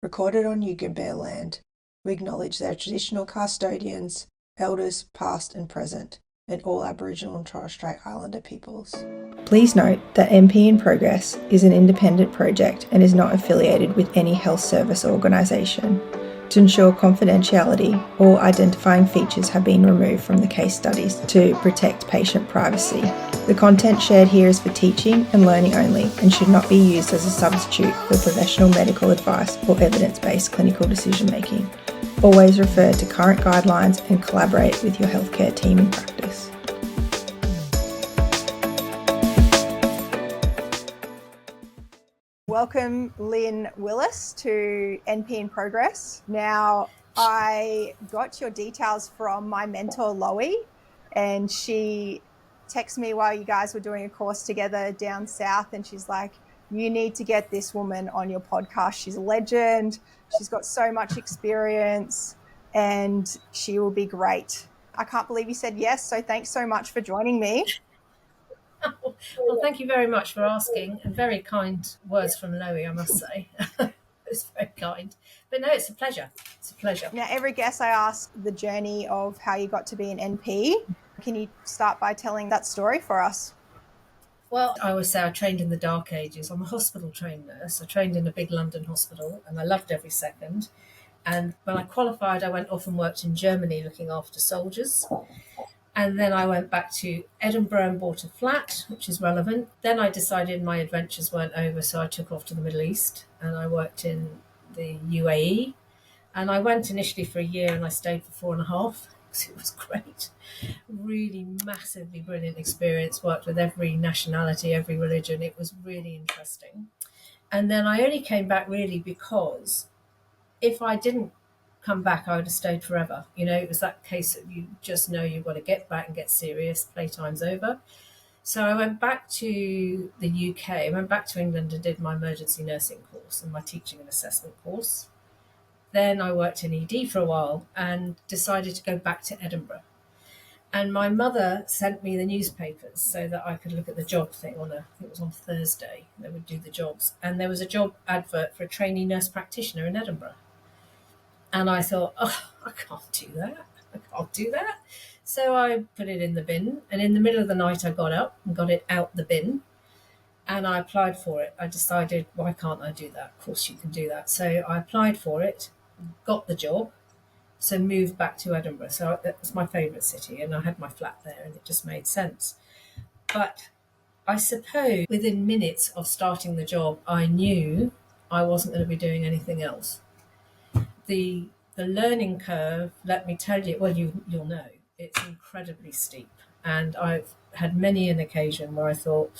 recorded on Yugambeh land. We acknowledge their traditional custodians, elders past and present, and all Aboriginal and Torres Strait Islander peoples. Please note that MP in Progress is an independent project and is not affiliated with any health service organisation. To ensure confidentiality, all identifying features have been removed from the case studies to protect patient privacy. The content shared here is for teaching and learning only and should not be used as a substitute for professional medical advice or evidence-based clinical decision-making. Always refer to current guidelines and collaborate with your healthcare team in practice. Welcome, Lynne Willis, to NP in Progress. Now, I got your details from my mentor, Loie, and she texted me while you guys were doing a course together down south, and she's like, you need to get this woman on your podcast. She's a legend. She's got so much experience, and she will be great. I can't believe you said yes, so thanks so much for joining me. Well, thank you very much for asking, and very kind words from Loie, I must say. It's very kind. But no, it's a pleasure. It's a pleasure. Now, every guest I ask the journey of how you got to be an NP. Can you start by telling that story for us? Well, I always say I trained in the dark ages. I'm a hospital trained nurse. I trained in a big London hospital, and I loved every second. And when I qualified, I went off and worked in Germany looking after soldiers. And then I went back to Edinburgh and bought a flat, which is relevant. Then I decided my adventures weren't over, so I took off to the Middle East and I worked in the UAE. And I went initially for a year and I stayed for 4.5 because it was great. Really massively brilliant experience, worked with every nationality, every religion. It was really interesting. And then I only came back really because if I didn't come back, I would have stayed forever. You know, it was that case of you just know you've got to get back and get serious, playtime's over. So I went back to the UK, I went back to England and did my emergency nursing course and my teaching and assessment course. Then I worked in ED for a while and decided to go back to Edinburgh. And my mother sent me the newspapers so that I could look at the job thing I think it was on Thursday, they would do the jobs. And there was a job advert for a trainee nurse practitioner in Edinburgh. And I thought, oh, I can't do that. I can't do that. So I put it in the bin. And in the middle of the night, I got up and got it out the bin. And I applied for it. I decided, why can't I do that? Of course you can do that. So I applied for it, got the job, so moved back to Edinburgh. So that was my favourite city. And I had my flat there and it just made sense. But I suppose within minutes of starting the job, I knew I wasn't going to be doing anything else. The learning curve, let me tell you, well, you'll know, it's incredibly steep. And I've had many an occasion where I thought,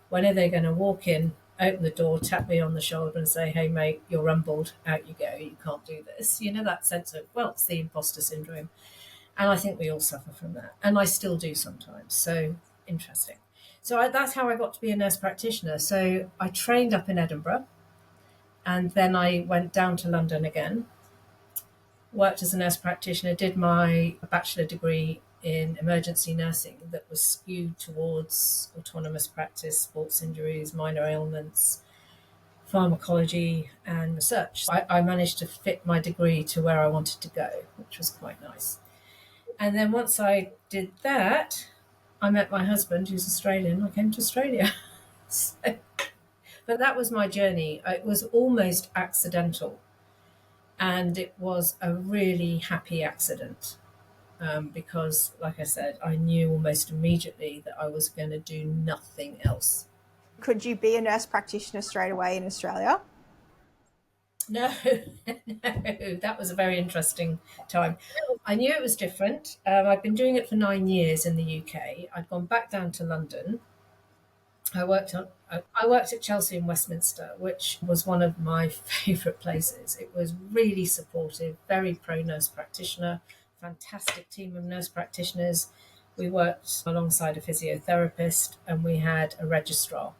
when are they going to walk in, open the door, tap me on the shoulder and say, hey, mate, you're rumbled, out you go, you can't do this. You know, that sense of, well, it's the imposter syndrome. And I think we all suffer from that. And I still do sometimes. So interesting. So that's how I got to be a nurse practitioner. So I trained up in Edinburgh and then I went down to London again. Worked as a nurse practitioner, did my bachelor degree in emergency nursing that was skewed towards autonomous practice, sports injuries, minor ailments, pharmacology and research. I managed to fit my degree to where I wanted to go, which was quite nice. And then once I did that, I met my husband, who's Australian. I came to Australia. But that was my journey. It was almost accidental. And it was a really happy accident because, like I said, I knew almost immediately that I was going to do nothing else. Could you be a nurse practitioner straight away in Australia? No, no, that was a very interesting time. I knew it was different. I'd been doing it for 9 years in the UK. I'd gone back down to London. I worked at Chelsea and Westminster, which was one of my favourite places. It was really supportive, very pro-nurse practitioner, fantastic team of nurse practitioners. We worked alongside a physiotherapist and we had a registrar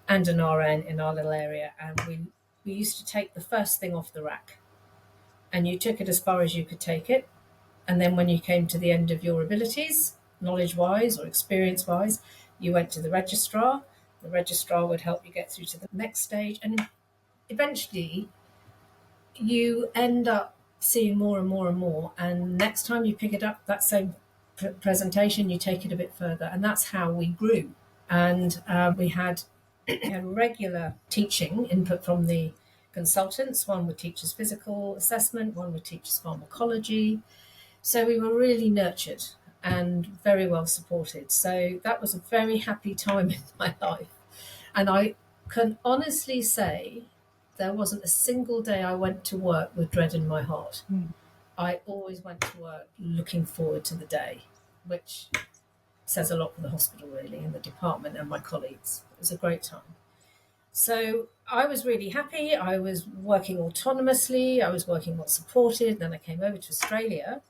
and an RN in our little area. And we used to take the first thing off the rack and you took it as far as you could take it. And then when you came to the end of your abilities, knowledge-wise or experience-wise, you went to the registrar. The registrar would help you get through to the next stage. And eventually, you end up seeing more and more and more. And next time you pick it up, that same presentation, you take it a bit further. And that's how we grew. And we had a regular teaching input from the consultants. One would teach us physical assessment, one would teach us pharmacology. So we were really nurtured and very well supported. So that was a very happy time in my life. And I can honestly say there wasn't a single day I went to work with dread in my heart. I always went to work looking forward to the day, which says a lot for the hospital, really, and the department and my colleagues. It was a great time. So I was really happy. I was working autonomously. I was working well supported. Then I came over to Australia,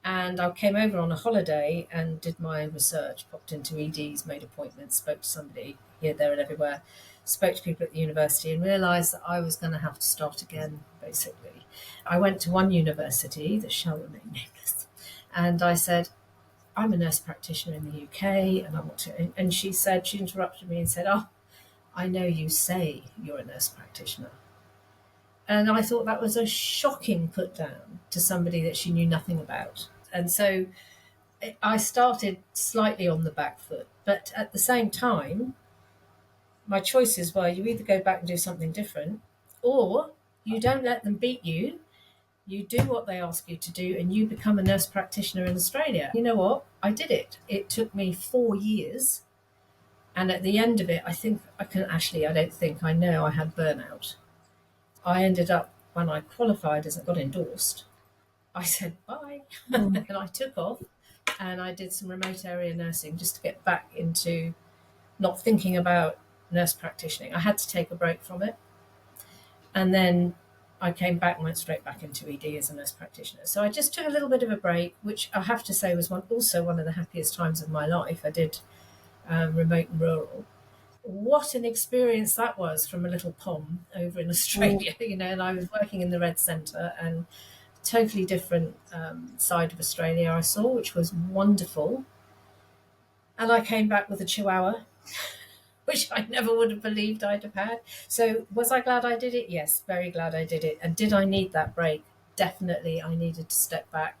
and I came over on a holiday and did my research, popped into EDs, made appointments, spoke to somebody here, there, and everywhere, spoke to people at the university, and realised that I was going to have to start again, basically. I went to one university that shall remain nameless, and I said, I'm a nurse practitioner in the UK, and I want to. And she interrupted me and said, "Oh, I know you say you're a nurse practitioner." And I thought that was a shocking put down to somebody that she knew nothing about. And so I started slightly on the back foot. But at the same time, my choices were you either go back and do something different, or you don't let them beat you. You do what they ask you to do, and you become a nurse practitioner in Australia. You know what? I did it. It took me 4 years. And at the end of it, I know I had burnout. I ended up, when I qualified, as I got endorsed, I said bye. And I took off and I did some remote area nursing just to get back into not thinking about nurse practitioning. I had to take a break from it. And then I came back and went straight back into ED as a nurse practitioner. So I just took a little bit of a break, which I have to say was also one of the happiest times of my life. I did remote and rural. What an experience that was from a little pom over in Australia, and I was working in the Red Centre, and totally different side of Australia I saw, which was wonderful. And I came back with a chihuahua, which I never would have believed I'd have had. So was I glad I did it? Yes, very glad I did it. And did I need that break? Definitely. I needed to step back,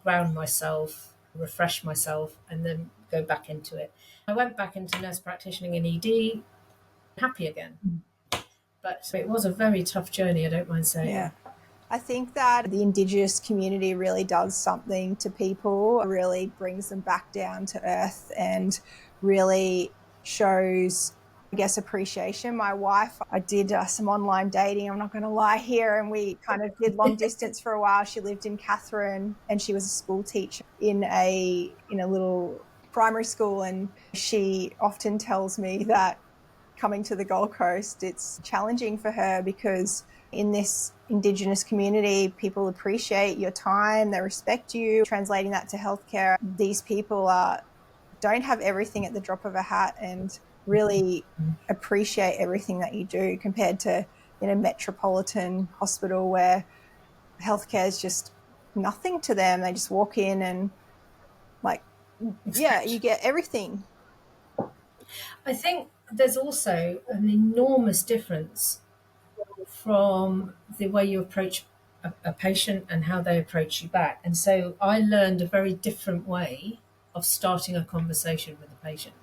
ground myself, refresh myself, and then go back into it. I went back into nurse practitioning in ED, happy again. But it was a very tough journey, I don't mind saying. Yeah. I think that the Indigenous community really does something to people, really brings them back down to earth and really shows, I guess, appreciation. My wife, I did some online dating, I'm not going to lie here, and we kind of did long distance for a while. She lived in Catherine and she was a school teacher in a little primary school, and she often tells me that coming to the Gold Coast, it's challenging for her because in this Indigenous community, people appreciate your time, they respect you. Translating that to healthcare, these people don't have everything at the drop of a hat and really appreciate everything that you do compared to metropolitan hospital where healthcare is just nothing to them. They just walk in and you get everything. I think there's also an enormous difference from the way you approach a patient and how they approach you back. And so I learned a very different way of starting a conversation with a patient.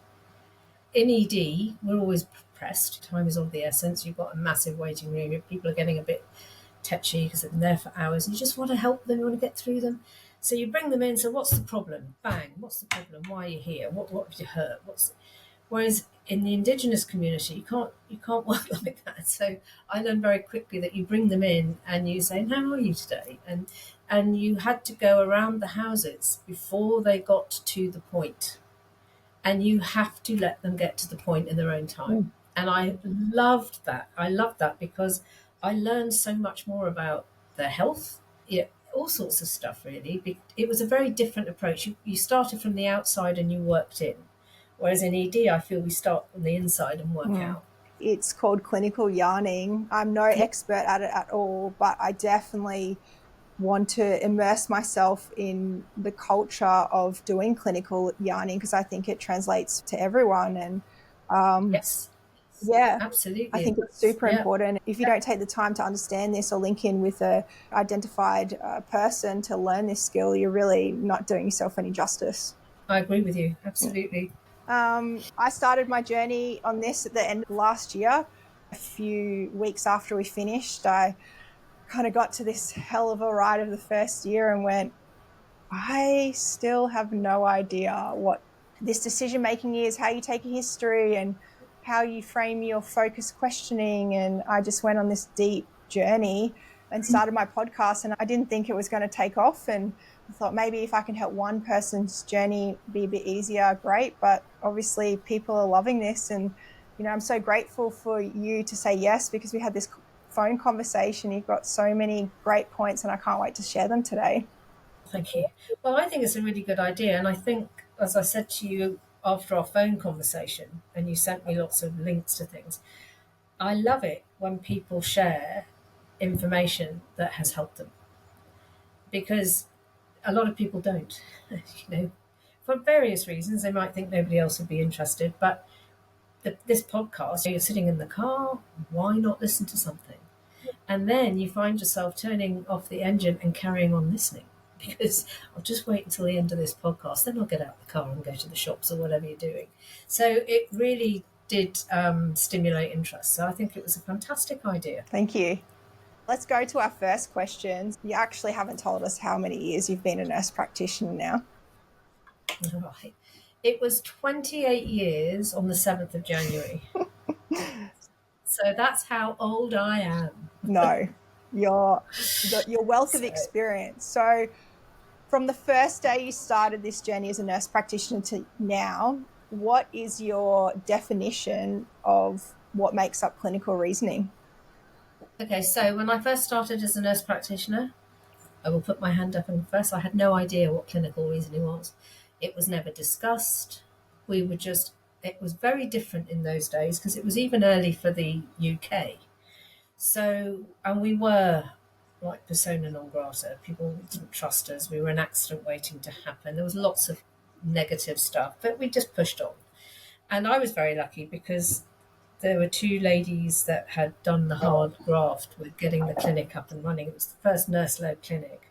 In ED, we're always pressed. Time is of the essence. You've got a massive waiting room. People are getting a bit tetchy because they've been there for hours. You just want to help them. You want to get through them. So you bring them in. So what's the problem? Bang. What's the problem? Why are you here? What have you hurt? Whereas in the Indigenous community, you can't work like that. So I learned very quickly that you bring them in and you say, "How are you today?" And you had to go around the houses before they got to the point. And you have to let them get to the point in their own time. And I loved that. I loved that because I learned so much more about their health, all sorts of stuff, really. It was a very different approach. You started from the outside and you worked in. Whereas in ED, I feel we start from the inside and work out. It's called clinical yarning. I'm no expert at it at all, but I definitely want to immerse myself in the culture of doing clinical yarning because I think it translates to everyone. And yes. Yeah, I absolutely. think it's super Yeah, important. If you don't take the time to understand this or link in with a identified person to learn this skill, you're really not doing yourself any justice. I agree with you. Absolutely. I started my journey on this at the end of last year. A few weeks after we finished, I kind of got to this hell of a ride of the first year and went, I still have no idea what this decision making is, how you take a history and how you frame your focus questioning. And I just went on this deep journey and started my podcast. And I didn't think it was going to take off. And I thought maybe if I can help one person's journey be a bit easier, great. But obviously, people are loving this. And, I'm so grateful for you to say yes, because we had this phone conversation. You've got so many great points, and I can't wait to share them today. Thank you. Well, I think it's a really good idea. And I think, as I said to you after our phone conversation, and you sent me lots of links to things, I love it when people share information that has helped them, because a lot of people don't, for various reasons. They might think nobody else would be interested, but this podcast, you're sitting in the car, why not listen to something? And then you find yourself turning off the engine and carrying on listening, because I'll just wait until the end of this podcast, then I'll get out of the car and go to the shops or whatever you're doing. So it really did stimulate interest. So I think it was a fantastic idea. Thank you. Let's go to our first questions. You actually haven't told us how many years you've been a nurse practitioner now. Right. It was 28 years on the 7th of January. So that's how old I am. No, your wealth of So, experience. So from the first day you started this journey as a nurse practitioner to now, what is your definition of what makes up clinical reasoning? okay, so when I first started as a nurse practitioner, I will put my hand up and first, I had no idea what clinical reasoning was. It was never discussed. We were just, it was very different in those days because it was even early for the UK. So, and we were like persona non grata. People didn't trust us. We were an accident waiting to happen. There was lots of negative stuff, but we just pushed on. And I was very lucky because there were two ladies that had done the hard graft with getting the clinic up and running. It was the first nurse-led clinic,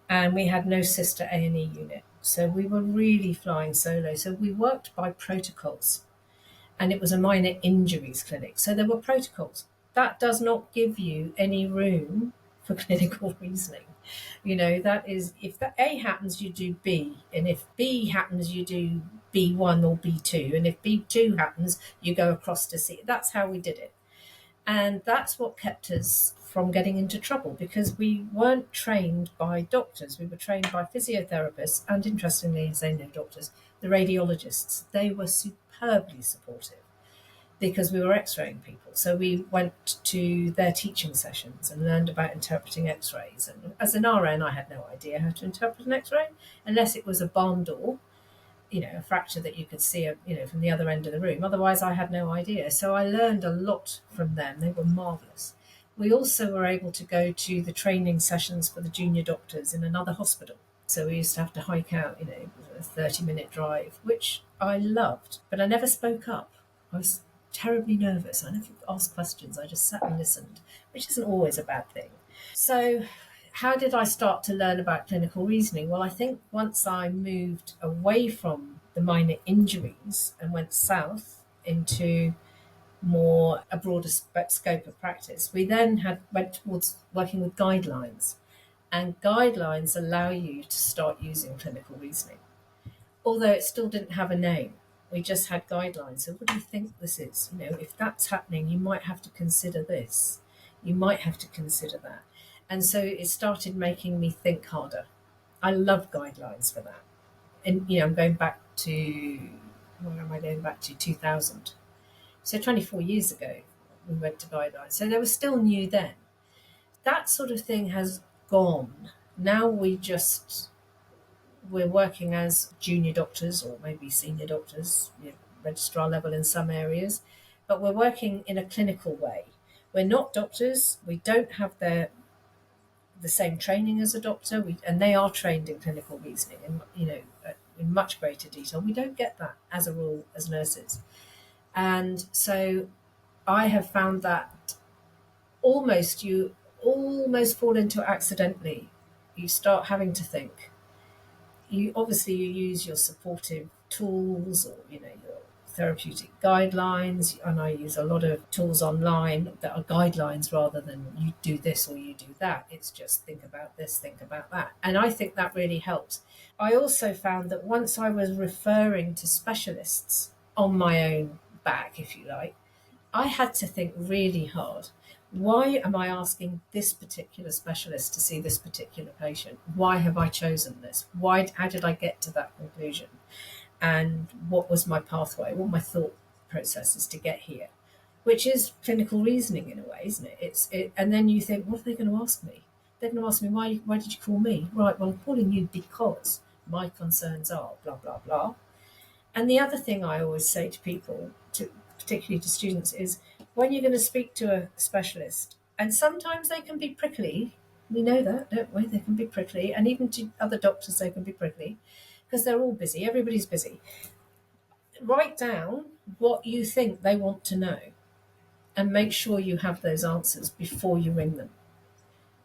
and we had no sister A&E unit. So we were really flying solo. So we worked by protocols, and it was a minor injuries clinic. So there were protocols. That does not give you any room for clinical reasoning. That is, if that A happens, you do B. And if B happens, you do B1 or B2. And if B2 happens, you go across to C. That's how we did it. And that's what kept us from getting into trouble, because we weren't trained by doctors. We were trained by physiotherapists and, interestingly, as they know doctors, the radiologists. They were superbly supportive because we were x-raying people. So we went to their teaching sessions and learned about interpreting x-rays. And as an RN, I had no idea how to interpret an x-ray unless it was a barn door, a fracture that you could see, from the other end of the room. Otherwise, I had no idea. So I learned a lot from them. They were marvellous. We also were able to go to the training sessions for the junior doctors in another hospital. So we used to have to hike out, a 30-minute drive, which I loved. But I never spoke up. I was terribly nervous. I never asked questions. I just sat and listened, which isn't always a bad thing. So how did I start to learn about clinical reasoning? Well, I think once I moved away from the minor injuries and went south into more a broader scope of practice, we then went towards working with guidelines. And guidelines allow you to start using clinical reasoning, although it still didn't have a name. We just had guidelines. So what do you think this is? If that's happening, you might have to consider this. You might have to consider that. And so it started making me think harder. I love guidelines for that. And, I'm going back to, where am I going back to? 2000. So 24 years ago, we went to guidelines. So they were still new then. That sort of thing has gone. Now we're working as junior doctors or maybe senior doctors, registrar level in some areas, but we're working in a clinical way. We're not doctors. We don't have the same training as a doctor, and they are trained in clinical reasoning, in much greater detail. We don't get that as a rule as nurses, and so I have found that you almost fall into it accidentally. You start having to think. You use your supportive tools, or your therapeutic guidelines, and I use a lot of tools online that are guidelines rather than you do this or you do that. It's just think about this, think about that, and I think that really helps. I also found that once I was referring to specialists on my own back, if you like, I had to think really hard. Why am I asking this particular specialist to see this particular patient? Why have I chosen this? How did I get to that conclusion? And what was my pathway? What my thought processes to get here? Which is clinical reasoning in a way, isn't it? And then you think, what are they going to ask me? They're going to ask me, why did you call me? Right, well, I'm calling you because my concerns are blah, blah, blah. And the other thing I always say to people, particularly to students, is when you're going to speak to a specialist, and sometimes they can be prickly. We know that, don't we? They can be prickly, and even to other doctors, they can be prickly because they're all busy. Everybody's busy. Write down what you think they want to know and make sure you have those answers before you ring them.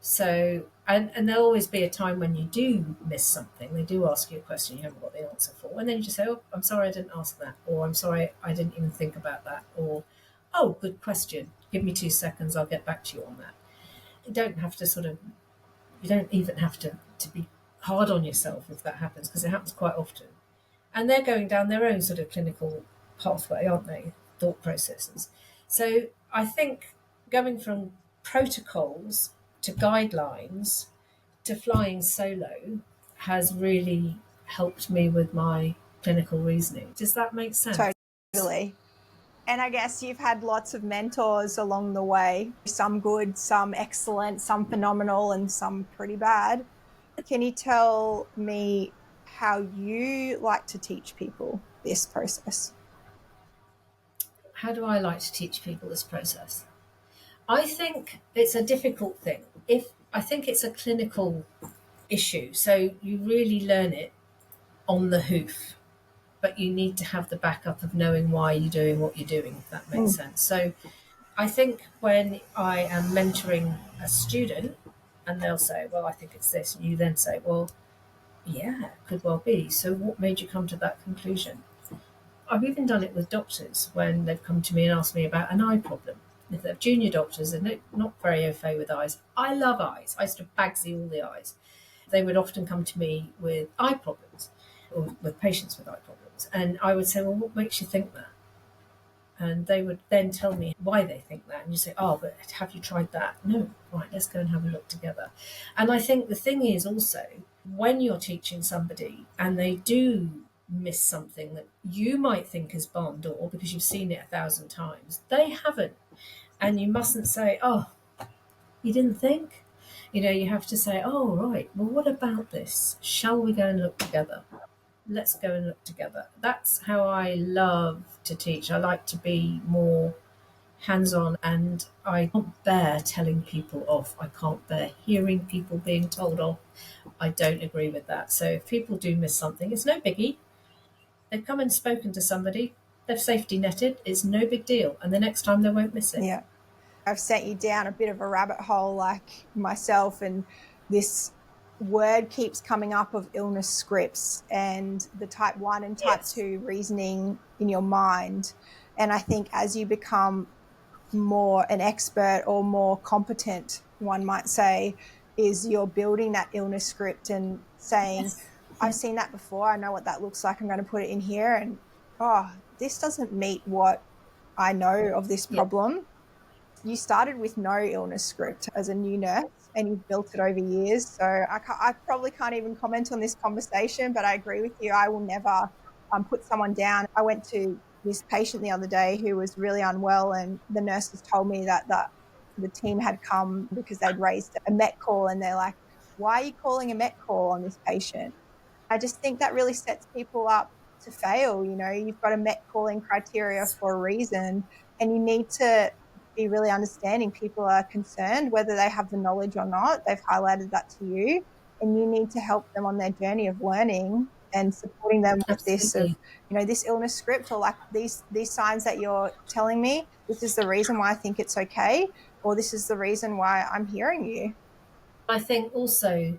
So, and there'll always be a time when you do miss something. They do ask you a question you haven't got the answer for. And then you just say, oh, I'm sorry I didn't ask that. Or I'm sorry I didn't even think about that. Or, oh, good question. Give me 2 seconds. I'll get back to you on that. You don't have to you don't even have to be hard on yourself if that happens, because it happens quite often. And they're going down their own sort of clinical pathway, aren't they? Thought processes. So I think going from protocols to guidelines to flying solo has really helped me with my clinical reasoning. Does that make sense? Totally. And I guess you've had lots of mentors along the way, some good, some excellent, some phenomenal, and some pretty bad. Can you tell me how you like to teach people this process? How do I like to teach people this process? I think it's a difficult thing. I think it's a clinical issue, so you really learn it on the hoof, but you need to have the backup of knowing why you're doing what you're doing, if that makes sense. So I think when I am mentoring a student and they'll say, well, I think it's this, and you then say, well, yeah, it could well be. So what made you come to that conclusion? I've even done it with doctors when they've come to me and asked me about an eye problem. If they're junior doctors and they're not very au fait with eyes, I love eyes. I used to bagsy all the eyes. They would often come to me with eye problems, or with patients with eye problems. And I would say, well, what makes you think that? And they would then tell me why they think that. And you say, oh, but have you tried that? No. Right, let's go and have a look together. And I think the thing is also, when you're teaching somebody and they do miss something that you might think is barn door because you've seen it 1,000 times, they haven't. And you mustn't say, oh, you didn't think? You have to say, oh, right, well, what about this? Shall we go and look together? Let's go and look together. That's how I love to teach. I like to be more hands-on, and I can't bear telling people off. I can't bear hearing people being told off. I don't agree with that. So if people do miss something, it's no biggie. They've come and spoken to somebody, they've safety netted, it's no big deal. And the next time they won't miss it. Yeah. I've sent you down a bit of a rabbit hole like myself, and this word keeps coming up of illness scripts and the type 1 and type 2 reasoning in your mind. And I think as you become more an expert or more competent, one might say, is you're building that illness script and saying, I've seen that before, I know what that looks like, I'm going to put it in here, and this doesn't meet what I know of this problem. You started with no illness script as a new nurse and you've built it over years. So I probably can't even comment on this conversation, but I agree with you. I will never put someone down. I went to this patient the other day who was really unwell, and the nurses told me that the team had come because they'd raised a MET call, and they're like, why are you calling a MET call on this patient? I just think that really sets people up to fail. You've got a MET calling criteria for a reason, and you need to be really understanding. People are concerned whether they have the knowledge or not. They've highlighted that to you, and you need to help them on their journey of learning and supporting them with this of, Absolutely. this illness script, or like these signs that you're telling me, this is the reason why I think it's okay, or this is the reason why I'm hearing you. I think also,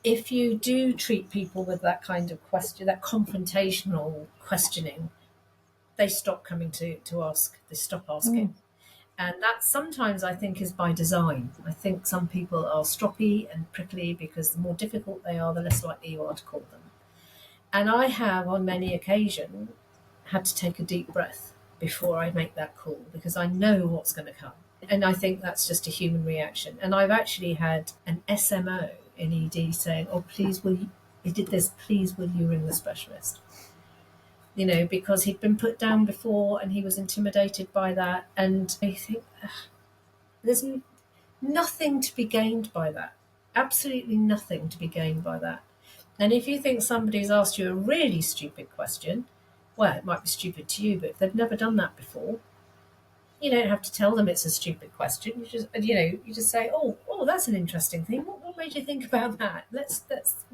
if you do treat people with that kind of question, that confrontational questioning, they stop coming to ask, they stop asking. And that sometimes I think is by design. I think some people are stroppy and prickly because the more difficult they are, the less likely you are to call them. And I have, on many occasions, had to take a deep breath before I make that call because I know what's going to come. And I think that's just a human reaction. And I've actually had an SMO in ED saying, "Oh, please, will you did this, please, will you ring the specialist?" Because he'd been put down before and he was intimidated by that. And I think there's nothing to be gained by that. Absolutely nothing to be gained by that. And if you think somebody's asked you a really stupid question, well, it might be stupid to you, but if they've never done that before, you don't have to tell them it's a stupid question. You just say, "Oh, that's an interesting thing. What made you think about that? Let's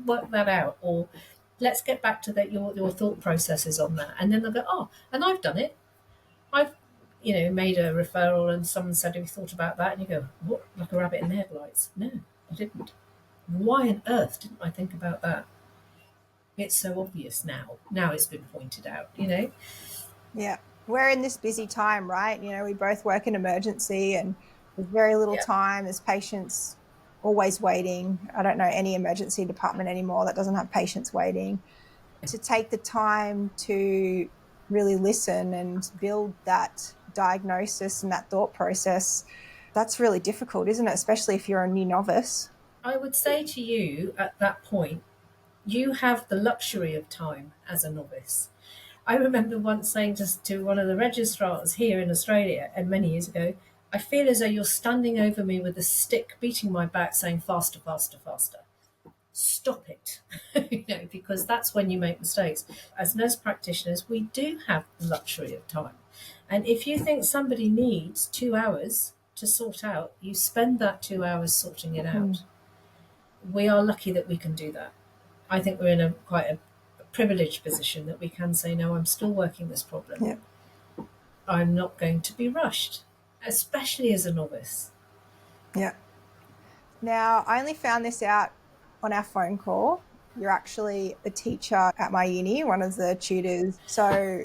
work that out, or let's get back to your thought processes on that." And then they'll go, "Oh, and I've done it. I've made a referral, and someone said, have you thought about that?" And you go, "What? Like a rabbit in the headlights? No, I didn't. Why on earth didn't I think about that? It's so obvious now. Now it's been pointed out, Yeah. We're in this busy time, right? We both work in emergency and there's very little Yeah. time. There's patients always waiting. I don't know any emergency department anymore that doesn't have patients waiting. To take the time to really listen and build that diagnosis and that thought process, that's really difficult, isn't it? Especially if you're a new novice. I would say to you at that point, you have the luxury of time as a novice. I remember once saying to one of the registrars here in Australia, and many years ago, "I feel as though you're standing over me with a stick, beating my back, saying faster, faster, faster. Stop it." Because that's when you make mistakes. As nurse practitioners, we do have the luxury of time. And if you think somebody needs 2 hours to sort out, you spend that 2 hours sorting it out. We are lucky that we can do that. I think we're in quite a privileged position that we can say, "No, I'm still working this problem. Yeah. I'm not going to be rushed," especially as a novice. Yeah. Now, I only found this out on our phone call. You're actually a teacher at my uni, one of the tutors. So,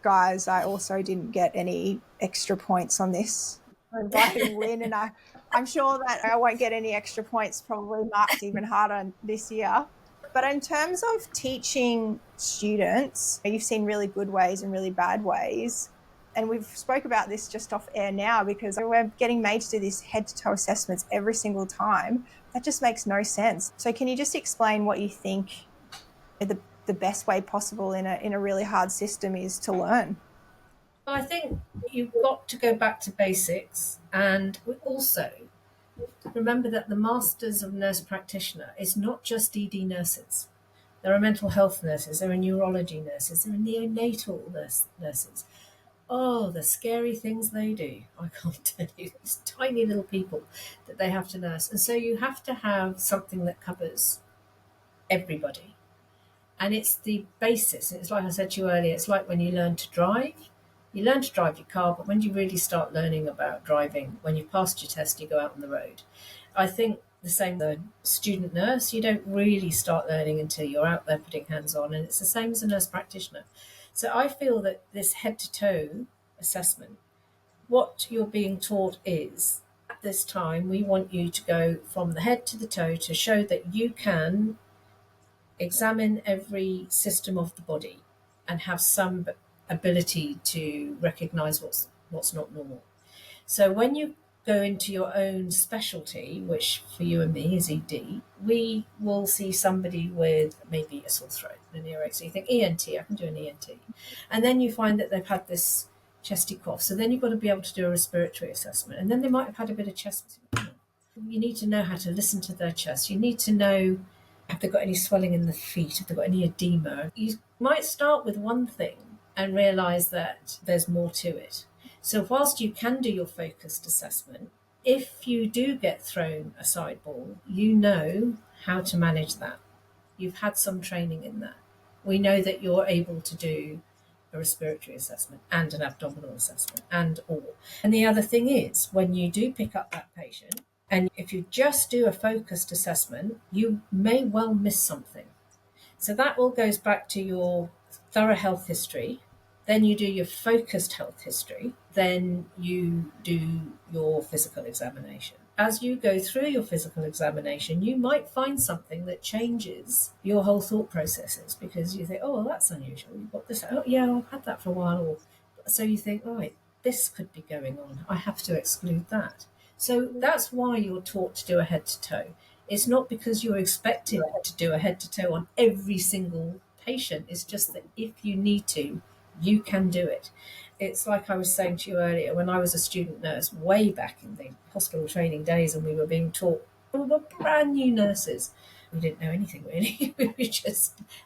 guys, I also didn't get any extra points on this for inviting Lynne, and I'm sure that I won't get any extra points, probably marked even harder this year. But in terms of teaching students, you've seen really good ways and really bad ways. And we've spoke about this just off air now because we're getting made to do these head-to-toe assessments every single time. That just makes no sense. So can you just explain what you think the best way possible in a really hard system is to learn? I think you've got to go back to basics, and also remember that the Masters of Nurse Practitioner is not just ED nurses. There are mental health nurses, there are neurology nurses, there are neonatal nurses. Oh, the scary things they do. I can't tell you. These tiny little people that they have to nurse. And so you have to have something that covers everybody. And it's the basis. It's like I said to you earlier, it's like when you learn to drive. You learn to drive your car, but when do you really start learning about driving? When you've passed your test, you go out on the road. I think the same with a student nurse. You don't really start learning until you're out there putting hands on. And it's the same as a nurse practitioner. So I feel that this head-to-toe assessment, what you're being taught is, at this time, we want you to go from the head to the toe to show that you can examine every system of the body and have some ability to recognize what's not normal. So when you go into your own specialty, which for you and me is ED, we will see somebody with maybe a sore throat, an earache. So you think ENT, I can do an ENT. And then you find that they've had this chesty cough. So then you've got to be able to do a respiratory assessment. And then they might have had a bit of chest. You need to know how to listen to their chest. You need to know, have they got any swelling in the feet? Have they got any edema? You might start with one thing and realise that there's more to it. So whilst you can do your focused assessment, if you do get thrown a sideball, you know how to manage that. You've had some training in that. We know that you're able to do a respiratory assessment and an abdominal assessment and all. And the other thing is, when you do pick up that patient, and if you just do a focused assessment, you may well miss something. So that all goes back to your thorough health history. Then you do your focused health history. Then you do your physical examination. As you go through your physical examination, you might find something that changes your whole thought processes, because you think, oh, well, that's unusual. You've got this. Oh, yeah, I've had that for a while. Or, so you think, right, this could be going on. I have to exclude that. So that's why you're taught to do a head to toe. It's not because you're expected to do a head to toe on every single patient. It's just that if you need to, you can do it. It's like I was saying to you earlier, when I was a student nurse way back in the hospital training days, and we were being taught, we were brand new nurses. We didn't know anything really.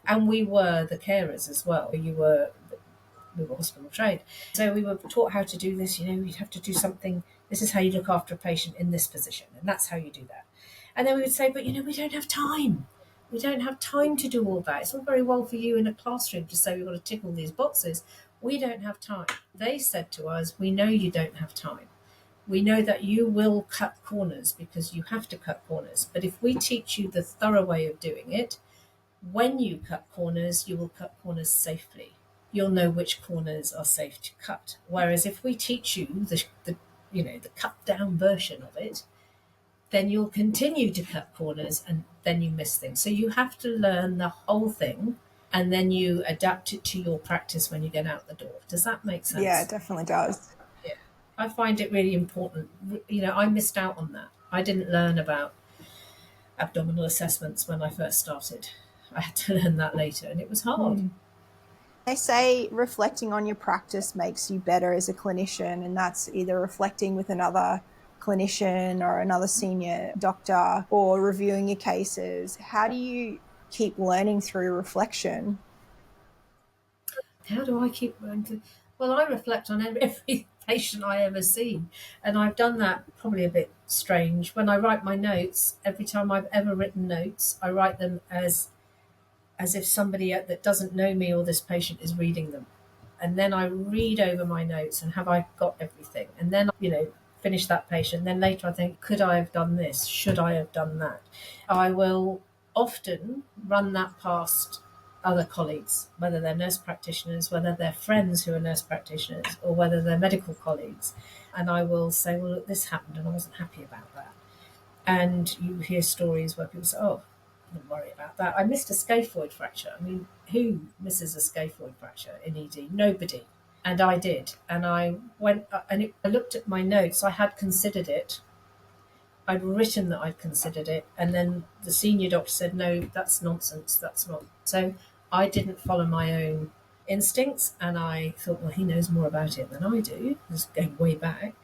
And we were the carers as well. We were hospital trained. So we were taught how to do this, you'd have to do something. This is how you look after a patient in this position, and that's how you do that. And then we would say, but we don't have time. We don't have time to do all that. It's all very well for you in a classroom to say we've got to tick all these boxes. We don't have time. They said to us, we know you don't have time. We know that you will cut corners because you have to cut corners. But if we teach you the thorough way of doing it, when you cut corners, you will cut corners safely. You'll know which corners are safe to cut. Whereas if we teach you the cut down version of it, then you'll continue to cut corners and then you miss things. So you have to learn the whole thing, and then you adapt it to your practice when you get out the door. Does that make sense? Yeah, it definitely does. Yeah. I find it really important. I missed out on that. I didn't learn about abdominal assessments when I first started. I had to learn that later, and it was hard. They say reflecting on your practice makes you better as a clinician, and that's either reflecting with another clinician or another senior doctor or reviewing your cases. How do you keep learning through reflection? How do I keep learning? Well, I reflect on every patient I ever see, and I've done that probably a bit strange. When I write my notes, every time I've ever written notes, I write them as if somebody that doesn't know me or this patient is reading them. And then I read over my notes and have I got everything? And then, finish that patient. Then later I think, could I have done this? Should I have done that? I will often run that past other colleagues, whether they're nurse practitioners, whether they're friends who are nurse practitioners, or whether they're medical colleagues. And I will say, well, look, this happened and I wasn't happy about that. And you hear stories where people say, oh, don't worry about that. I missed a scaphoid fracture. I mean, who misses a scaphoid fracture in ED? Nobody. And I did. And I went and I looked at my notes. I had considered it. I'd written that I'd considered it. And then the senior doctor said, no, that's nonsense. That's not. So I didn't follow my own instincts. And I thought, well, he knows more about it than I do. This is going way back.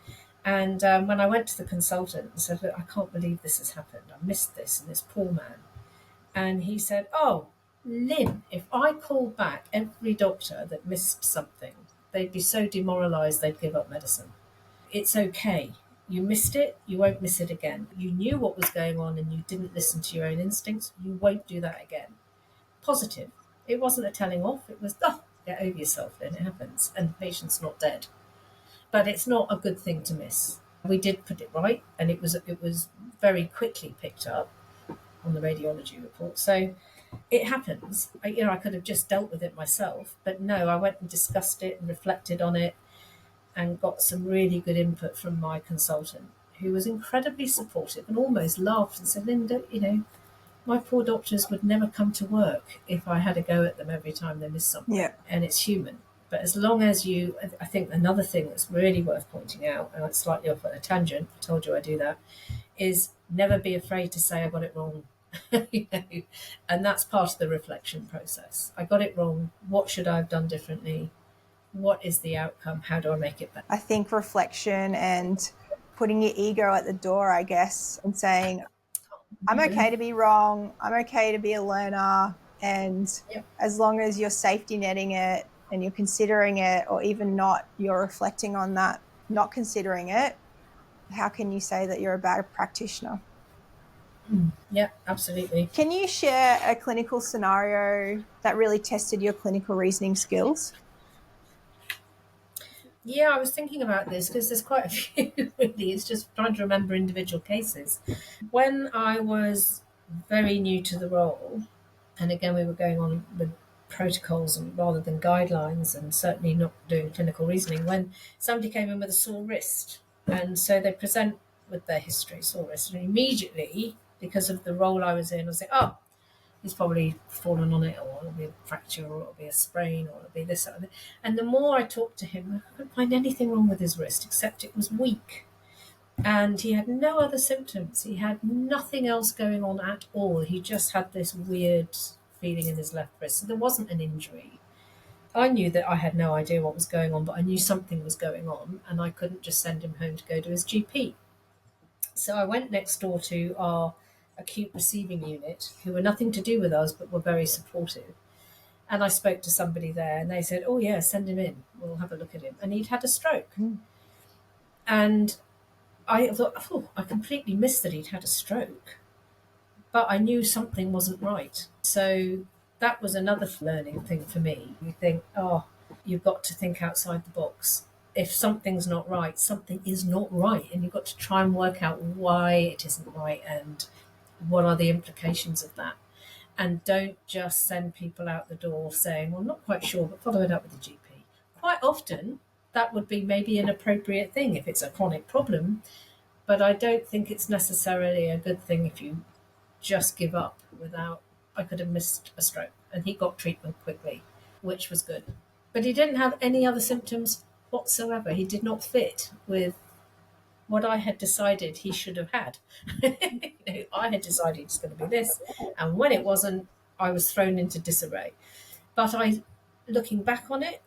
And when I went to the consultant and said, look, I can't believe this has happened. I missed this and this poor man. And he said, oh, Lynne, if I called back every doctor that missed something, they'd be so demoralised they'd give up medicine. It's okay. You missed it, you won't miss it again. You knew what was going on and you didn't listen to your own instincts. You won't do that again. Positive. It wasn't a telling off. It was, get over yourself, Lynne, it happens. And the patient's not dead. But it's not a good thing to miss. We did put it right, and it was very quickly picked up on the radiology report. So it happens. I could have just dealt with it myself, but no, I went and discussed it and reflected on it and got some really good input from my consultant, who was incredibly supportive and almost laughed and said, Linda, my poor doctors would never come to work if I had a go at them every time they miss something. Yeah. And it's human. But as long as I think another thing that's really worth pointing out, and I'm slightly off on a tangent, I told you I do that, is never be afraid to say I got it wrong. And that's part of the reflection process. I got it wrong. What should I have done differently? What is the outcome? How do I make it better? I think reflection and putting your ego at the door, I guess, and saying, I'm okay to be wrong. I'm okay to be a learner. And as long as you're safety netting it and you're considering it, or even not, you're reflecting on that, not considering it, how can you say that you're a bad practitioner? Yeah, absolutely. Can you share a clinical scenario that really tested your clinical reasoning skills? Yeah, I was thinking about this because there's quite a few, really. It's just trying to remember individual cases. When I was very new to the role, and again, we were going on with protocols and rather than guidelines, and certainly not doing clinical reasoning, when somebody came in with a sore wrist, and so they present with their history, sore wrist, and immediately, because of the role I was in, I was like, oh, he's probably fallen on it, or it'll be a fracture, or it'll be a sprain, or it'll be this. And the more I talked to him, I couldn't find anything wrong with his wrist except it was weak. And he had no other symptoms. He had nothing else going on at all. He just had this weird feeling in his left wrist. So there wasn't an injury. I knew that I had no idea what was going on, but I knew something was going on, and I couldn't just send him home to go to his GP. So I went next door to our acute receiving unit, who were nothing to do with us, but were very supportive. And I spoke to somebody there, and they said, "Oh, yeah, send him in. We'll have a look at him." And he'd had a stroke. And I thought, oh, I completely missed that he'd had a stroke, but I knew something wasn't right. So that was another learning thing for me. You think, oh, you've got to think outside the box. If something's not right, something is not right, and you've got to try and work out why it isn't right and what are the implications of that. And don't just send people out the door saying, well, I'm not quite sure, but follow it up with the GP. Quite often, that would be maybe an appropriate thing if it's a chronic problem, but I don't think it's necessarily a good thing if you just give up without. I could have missed a stroke, and he got treatment quickly, which was good. But he didn't have any other symptoms whatsoever. He did not fit with what I had decided he should have had. I had decided it's going to be this, and when it wasn't, I was thrown into disarray. But looking back on it,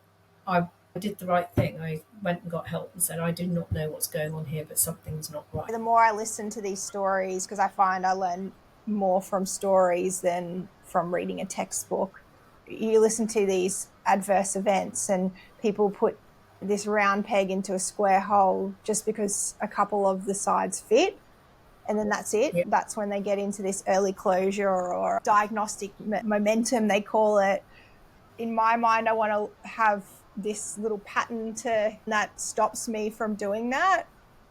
I did the right thing. I went and got help and said, I do not know what's going on here, but something's not right. The more I listen to these stories, because I find I learn more from stories than from reading a textbook. You listen to these adverse events and people put this round peg into a square hole just because a couple of the sides fit, and then that's it. Yeah. That's when they get into this early closure or diagnostic momentum, they call it. In my mind, I want to have this little pattern that stops me from doing that.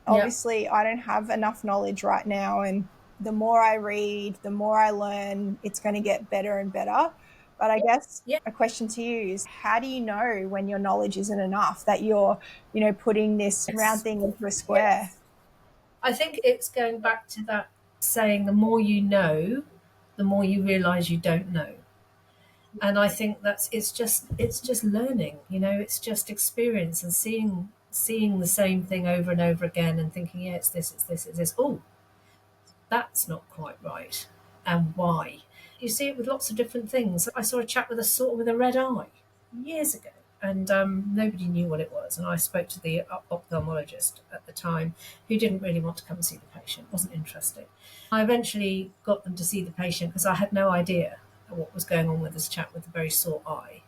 Obviously, I don't have enough knowledge right now, and the more I read, the more I learn, it's going to get better and better. But I guess a question to you is, how do you know when your knowledge isn't enough, that you're, putting this round thing into a square? I think it's going back to that saying, the more you know, the more you realize you don't know. And I think it's just learning, it's just experience and seeing the same thing over and over again and thinking, yeah, it's this. Oh, that's not quite right. And why? You see it with lots of different things. I saw a chap with a red eye years ago, and nobody knew what it was. And I spoke to the ophthalmologist at the time, who didn't really want to come and see the patient, wasn't interested. I eventually got them to see the patient because I had no idea what was going on with this chap with a very sore eye.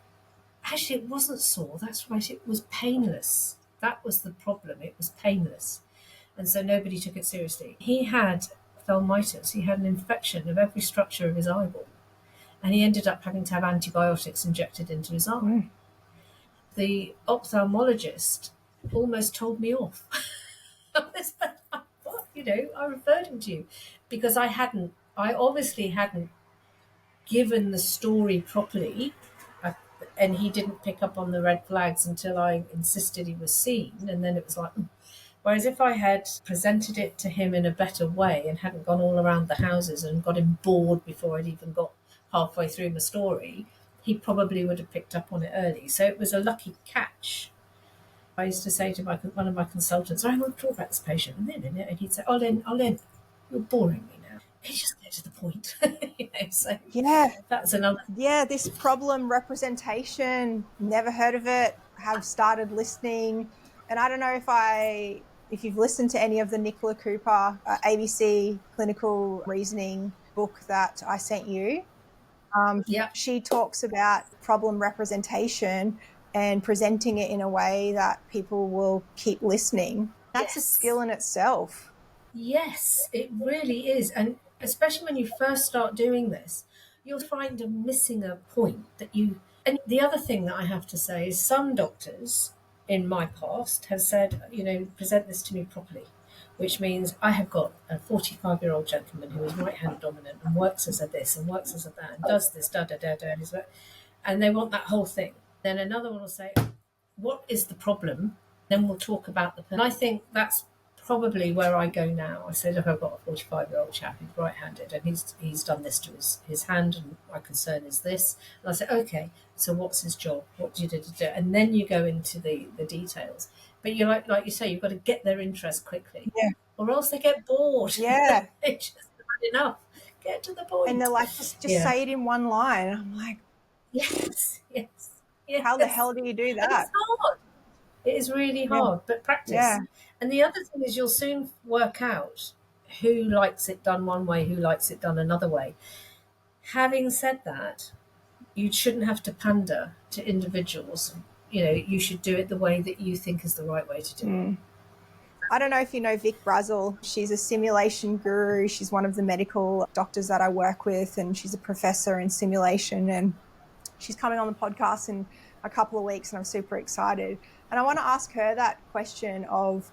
Actually, it wasn't sore. That's right. It was painless. That was the problem. It was painless. And so nobody took it seriously. He had thelmitis. He had an infection of every structure of his eyeball. And he ended up having to have antibiotics injected into his eye. The ophthalmologist almost told me off. I referred him to you because I obviously hadn't given the story properly, and he didn't pick up on the red flags until I insisted he was seen, and then it was like. Whereas if I had presented it to him in a better way and hadn't gone all around the houses and got him bored before I'd even got halfway through my story, he probably would have picked up on it early. So it was a lucky catch. I used to say to one of my consultants, I want to talk about this patient, and he'd say, oh, Lynne, you're boring me now. Can you just get to the point? So that's another. Yeah, this problem representation, never heard of it, have started listening. And I don't know if you've listened to any of the Nicola Cooper ABC clinical reasoning book that I sent you. She talks about problem representation and presenting it in a way that people will keep listening. That's a skill in itself. Yes, it really is. And especially when you first start doing this, you'll find a missing a point that you. And the other thing that I have to say is some doctors in my past have said, present this to me properly, which means I have got a 45-year-old gentleman who is right hand dominant and works as a this and works as a that and does this, da da da da, and they want that whole thing. Then another one will say, what is the problem? Then we'll talk about the. And I think that's probably where I go now. I say, look, I've got a 45-year-old chap who's right-handed, and he's done this to his hand, and my concern is this. And I say, okay, so what's his job? What do you do? And then you go into the details. But you like you say, you've got to get their interest quickly, or else they get bored. Yeah, They just had enough. Get to the point. And they're like, just say it in one line. I'm like, yes. How the hell do you do that? And it's hard. It is really hard, but practice. Yeah. And the other thing is you'll soon work out who likes it done one way, who likes it done another way. Having said that, you shouldn't have to pander to individuals. You should do it the way that you think is the right way to do it. I don't know if you know Vic Brazel. She's a simulation guru. She's one of the medical doctors that I work with, and she's a professor in simulation. And she's coming on the podcast in a couple of weeks, and I'm super excited. And I want to ask her that question of,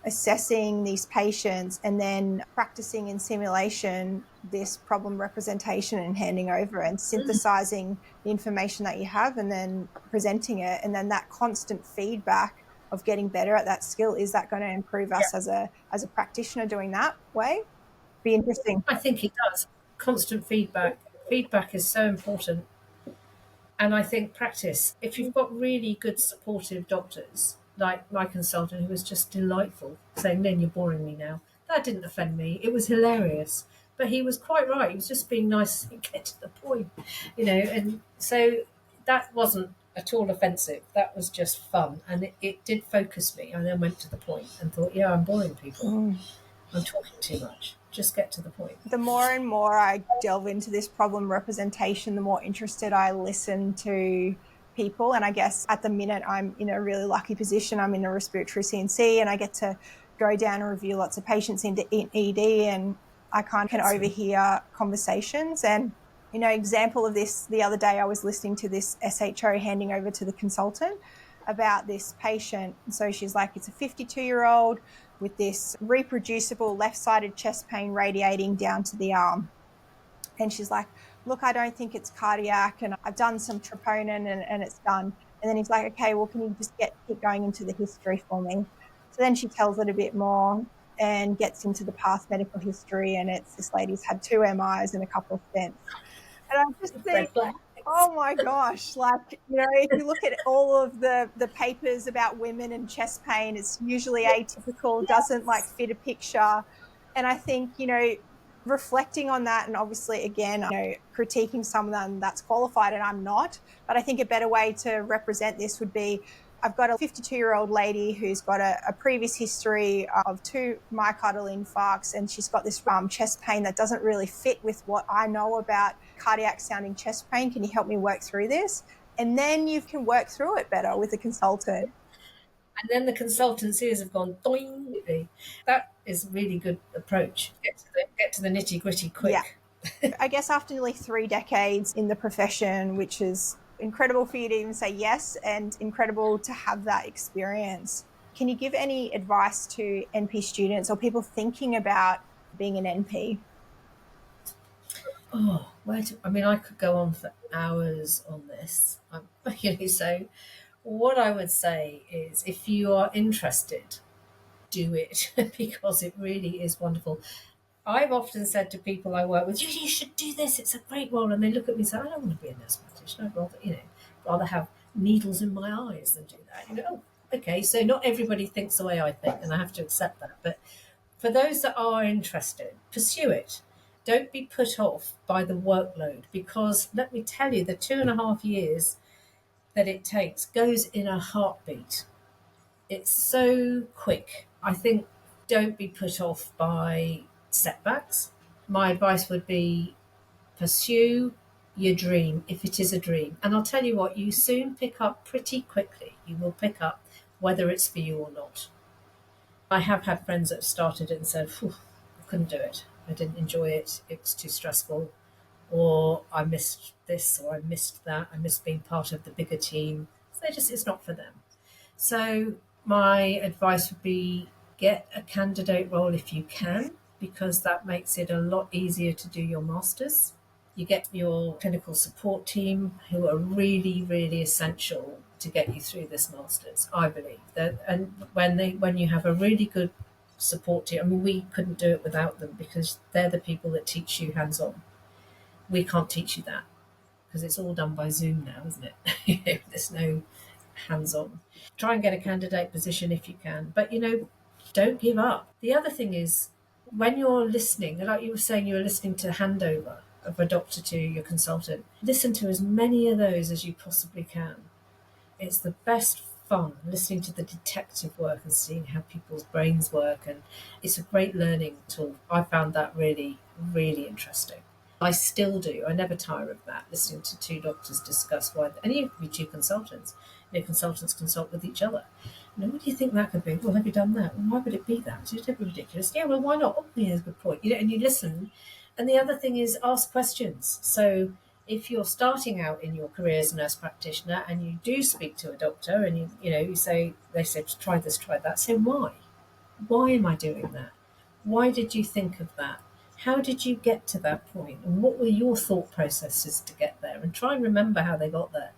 assessing these patients and then practicing in simulation this problem representation and handing over and synthesizing the information that you have and then presenting it. And then that constant feedback of getting better at that skill. Is that going to improve us as a practitioner doing that way? Be interesting. I think it does. Constant feedback. Feedback is so important. And I think practice, if you've got really good supportive doctors, like my consultant, who was just delightful, saying, Lynne, you're boring me now. That didn't offend me. It was hilarious. But he was quite right. He was just being nice and get to the point, And so that wasn't at all offensive. That was just fun. And it did focus me. I then went to the point and thought, I'm boring people. I'm talking too much. Just get to the point. The more and more I delve into this problem representation, the more interested I listen to people. And I guess at the minute I'm in a really lucky position. I'm in a respiratory CNC and I get to go down and review lots of patients into ED, and I can overhear conversations. And, example of this, the other day I was listening to this SHO handing over to the consultant about this patient. So she's like, it's a 52-year-old with this reproducible left-sided chest pain radiating down to the arm. And she's like, look, I don't think it's cardiac, and I've done some troponin and it's done. And then he's like, okay, well, can you just keep going into the history for me? So then she tells it a bit more and gets into the past medical history, and it's this lady's had 2 MIs and a couple of stents. And I just think, oh my gosh, if you look at all of the papers about women and chest pain, it's usually atypical, doesn't fit a picture. And I think, reflecting on that, and obviously again, critiquing someone that's qualified and I'm not, but I think a better way to represent this would be, I've got a 52-year-old lady who's got a previous history of 2 myocardial infarcts, and she's got this chest pain that doesn't really fit with what I know about cardiac sounding chest pain. Can you help me work through this? And then you can work through it better with a consultant. And then the consultant's ears have gone doing. That is a really good approach. Get to the nitty gritty quick. Yeah. I guess after nearly 3 decades in the profession, which is incredible for you to even say yes, and incredible to have that experience. Can you give any advice to NP students or people thinking about being an NP? Oh, I could go on for hours on this. So what I would say is, if you are interested, do it because it really is wonderful. I've often said to people I work with, you should do this, it's a great role. And they look at me and say, I don't want to be a nurse practitioner. I'd rather have needles in my eyes than do that. Oh, okay, so not everybody thinks the way I think, and I have to accept that. But for those that are interested, pursue it. Don't be put off by the workload, because let me tell you, the 2.5 years that it takes goes in a heartbeat. It's so quick. I think don't be put off by setbacks. My advice would be pursue your dream if it is a dream. And I'll tell you what, you soon pick up pretty quickly. You will pick up whether it's for you or not. I have had friends that have started it and said, I couldn't do it. I didn't enjoy it, it's too stressful, or I missed this or I missed that, I missed being part of the bigger team. So it's not for them. So my advice would be get a candidate role if you can, because that makes it a lot easier to do your masters. You get your clinical support team who are really, really essential to get you through this masters, I believe. And when you have a really good support team, I mean, we couldn't do it without them because they're the people that teach you hands-on. We can't teach you that because it's all done by Zoom now, isn't it? There's no hands-on. Try and get a candidate position if you can, but don't give up. The other thing is, when you're listening, like you were saying, you were listening to handover of a doctor to your consultant, listen to as many of those as you possibly can. It's the best fun listening to the detective work and seeing how people's brains work, and it's a great learning tool. I found that really, really interesting. I still do. I never tire of that, listening to two doctors discuss why, and you could be two consultants. Consultants consult with each other. What do you think that could be? Well, have you done that? Well, why would it be that? It's ridiculous. Yeah, well, why not? Oh, yeah, that's a good point. And you listen. And the other thing is ask questions. So if you're starting out in your career as a nurse practitioner and you do speak to a doctor and you say, they say, try this, try that, say why? Why am I doing that? Why did you think of that? How did you get to that point? And what were your thought processes to get there? And try and remember how they got there.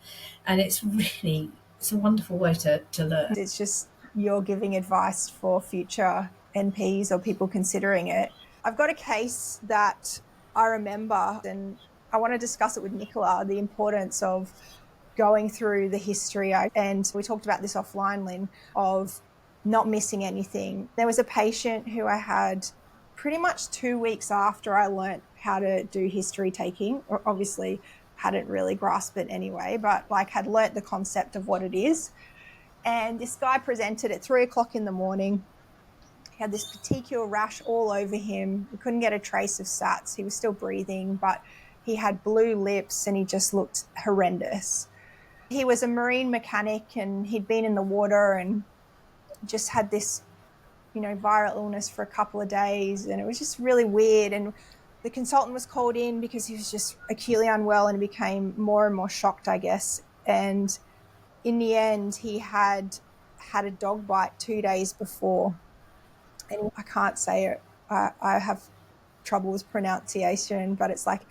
And it's a wonderful way to learn. It's just you're giving advice for future NPs or people considering it. I've got a case that I remember, and I want to discuss it with Nicola, the importance of going through the history. And we talked about this offline, Lynne, of not missing anything. There was a patient who I had pretty much 2 weeks after I learnt how to do history taking, or obviously hadn't really grasped it anyway, but had learnt the concept of what it is. And this guy presented at 3:00 in the morning. He had this particular rash all over him. We couldn't get a trace of SATs. He was still breathing, but he had blue lips and he just looked horrendous. He was a marine mechanic and he'd been in the water and just had this, viral illness for a couple of days. And it was just really weird. And the consultant was called in because he was just acutely unwell and became more and more shocked, I guess. And in the end, he had a dog bite 2 days before. And I can't say it. I have trouble with pronunciation, but it's like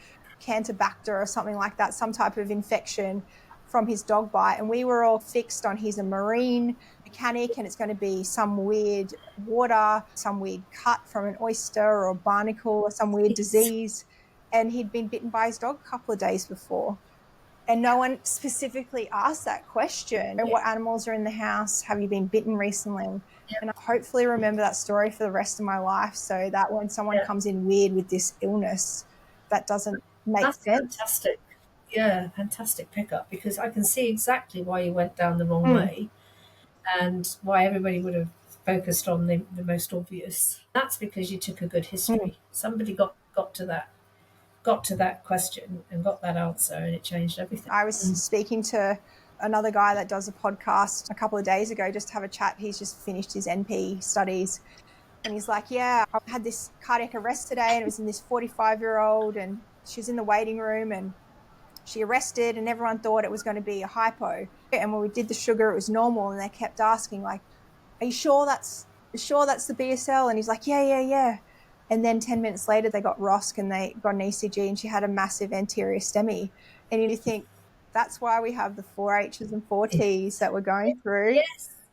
Campylobacter or something like that, some type of infection from his dog bite. And we were all fixed on he's a marine mechanic and it's going to be some weird water, some weird cut from an oyster or barnacle or some weird disease. And he'd been bitten by his dog a couple of days before. And no one specifically asked that question. Yeah. What animals are in the house? Have you been bitten recently? Yeah. And I hopefully remember that story for the rest of my life, so that when someone comes in weird with this illness, that doesn't make sense. Fantastic. Yeah, fantastic pickup, because I can see exactly why you went down the wrong way and why everybody would have focused on the most obvious. That's because you took a good history. Somebody got to that question and got that answer, and it changed everything. I was speaking to another guy that does a podcast a couple of days ago just to have a chat. He's just finished his NP studies and he's like, yeah, I had this cardiac arrest today and it was in this 45-year-old and she was in the waiting room and she arrested and everyone thought it was going to be a hypo. And when we did the sugar, it was normal, and they kept asking, like, are you sure that's the BSL? And he's like, yeah. And then 10 minutes later, they got ROSC and they got an ECG and she had a massive anterior STEMI. And you think that's why we have the 4Hs and 4Ts that we're going through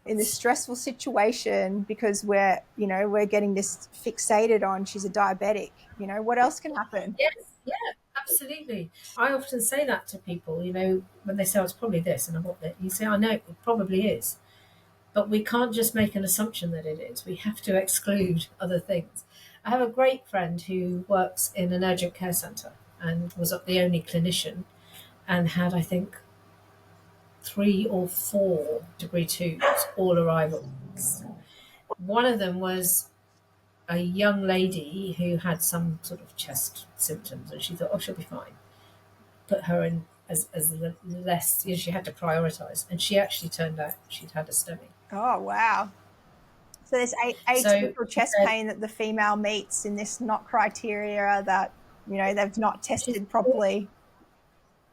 in this stressful situation, because we're getting this fixated on she's a diabetic. What else can happen? Yes, yeah, absolutely. I often say that to people, when they say, oh, it's probably this, and I'm not that. You say, I know, it probably is. But we can't just make an assumption that it is. We have to exclude other things. I have a great friend who works in an urgent care centre and was the only clinician and had, I think, 3 or 4 degree 2s, all arrivals. One of them was a young lady who had some sort of chest symptoms, and she thought, oh, she'll be fine. Put her in as the less, she had to prioritise. And she actually turned out she'd had a STEMI. Oh, wow. So there's So atypical she chest said, pain that the female meets in this not criteria that, they've not tested properly.